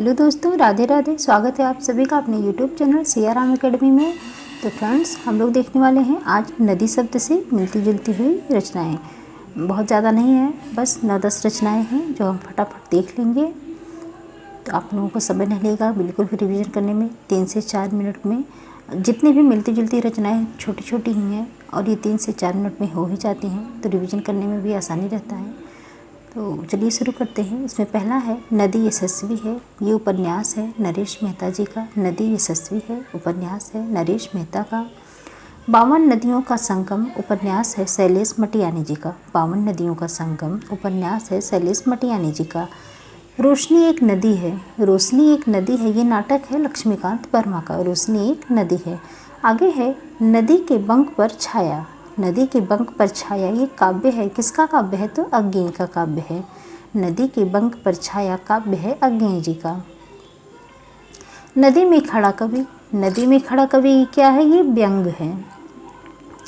Hello दोस्तों, राधे राधे। स्वागत है आप सभी का अपने यूट्यूब चैनल सियाराम एकेडमी में। तो फ्रेंड्स, हम लोग देखने वाले हैं आज नदी शब्द से मिलती जुलती हुई रचनाएं। बहुत ज़्यादा नहीं है, बस 9-10 रचनाएं हैं जो हम फटाफट देख लेंगे। तो आप लोगों को समय नहीं लगेगा बिल्कुल भी रिवीजन करने में। 3 से 4 मिनट में जितनी भी मिलती जुलती रचनाएँ छोटी छोटी ही हैं और ये 3 से 4 मिनट में हो ही जाती हैं, तो रिविज़न करने में भी आसानी रहता है। तो चलिए शुरू करते हैं। इसमें पहला है नदी यशस्वी है। ये उपन्यास है नरेश मेहता जी का। नदी यशस्वी है उपन्यास है नरेश मेहता का। 52 नदियों का संगम उपन्यास है शैलेश मटियानी जी का। 52 नदियों का संगम उपन्यास है शैलेश मटियानी जी का। रोशनी एक नदी है। रोशनी एक नदी है, ये नाटक है लक्ष्मीकांत वर्मा का। रोशनी एक नदी है। आगे है नदी के बंक पर छाया। नदी के बंक पर छाया, ये काव्य है। किसका काव्य है? तो अज्ञेय का काव्य है। नदी के बंक पर छाया काव्य है अज्ञेय जी का। नदी में खड़ा कवि। नदी में खड़ा कवि क्या है? ये व्यंग है।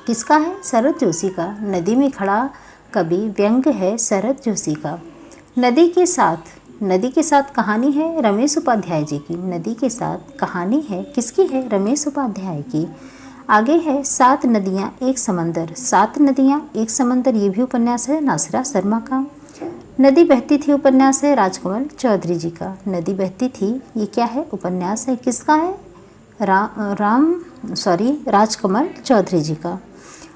किसका है? शरद जोशी का। नदी में खड़ा कवि व्यंग है शरद जोशी का। नदी के साथ कहानी है रमेश उपाध्याय जी की। नदी के साथ कहानी है किसकी है? रमेश उपाध्याय की। आगे है 7 नदियाँ एक समंदर। 7 नदियाँ एक समंदर, ये भी उपन्यास है नासिरा शर्मा का। नदी बहती थी उपन्यास है राजकमल चौधरी जी का। नदी बहती थी, ये क्या है? उपन्यास है किसका है? राजकमल चौधरी जी का।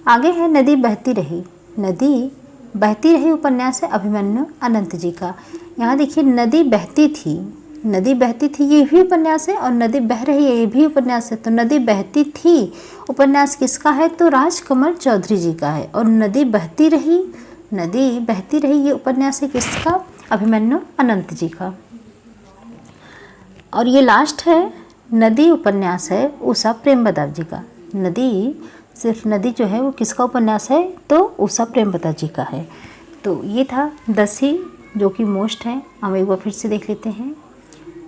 आगे है नदी बहती रही। नदी बहती रही उपन्यास है अभिमन्यु अनंत जी का। यहाँ देखिए नदी बहती थी, नदी बहती थी ये भी उपन्यास है, और नदी बह रही है ये भी उपन्यास है। तो नदी बहती थी उपन्यास किसका है? तो राजकमल चौधरी जी का है। और नदी बहती रही ये उपन्यास है किसका? अभिमन्यु अनंत जी का। और ये लास्ट है नदी उपन्यास है उषा प्रेमवदा जी का। नदी सिर्फ नदी जो है वो किसका उपन्यास है? तो उषा प्रेमवदा जी का है। तो ये था 10 ही जो कि मोस्ट है। हम एक बार फिर से देख लेते हैं।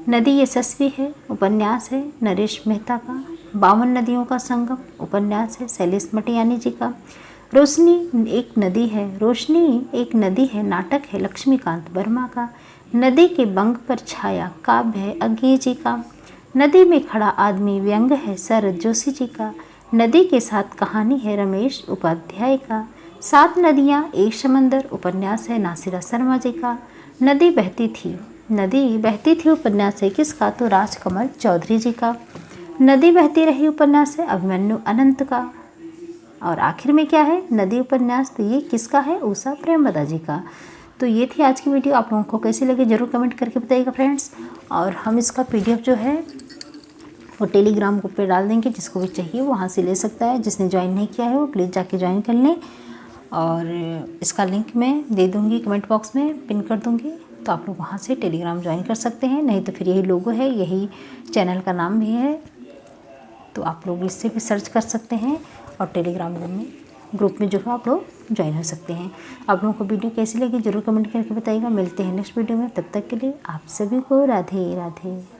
नदी यशस्वी है उपन्यास है नरेश मेहता का। 52 नदियों का संगम उपन्यास है शैलेश मटियानी जी का। रोशनी एक नदी है। रोशनी एक नदी है नाटक है लक्ष्मीकांत वर्मा का। नदी के बंक पर छाया काव्य है अज्ञेय जी का। नदी में खड़ा आदमी व्यंग है शरद जोशी जी का। नदी के साथ कहानी है रमेश उपाध्याय का। 7 नदियाँ एक समंदर उपन्यास है नासिरा शर्मा जी का। नदी बहती थी उपन्यास है किसका? तो राजकमल चौधरी जी का। नदी बहती रही उपन्यास है अभिमन्यु अनंत का। और आखिर में क्या है? नदी उपन्यास, तो ये किसका है? उषा प्रेमवदा जी का। तो ये थी आज की वीडियो। आप लोगों को कैसी लगी जरूर कमेंट करके बताइएगा फ्रेंड्स। और हम इसका PDF जो है वो टेलीग्राम ग्रुप पे डाल देंगे, जिसको भी चाहिए वहाँ से ले सकता है। जिसने ज्वाइन नहीं किया है वो प्लीज़ जाके ज्वाइन कर लें। और इसका लिंक मैं दे दूँगी, कमेंट बॉक्स में पिन कर दूँगी, तो आप लोग वहाँ से टेलीग्राम ज्वाइन कर सकते हैं। नहीं तो फिर यही लोगो है, यही चैनल का नाम भी है, तो आप लोग इससे भी सर्च कर सकते हैं और टेलीग्राम ग्रुप में जो है आप लोग ज्वाइन हो सकते हैं। आप लोगों को वीडियो कैसी लगी जरूर कमेंट करके बताइएगा। मिलते हैं नेक्स्ट वीडियो में, तब तक के लिए आप सभी को राधे राधे।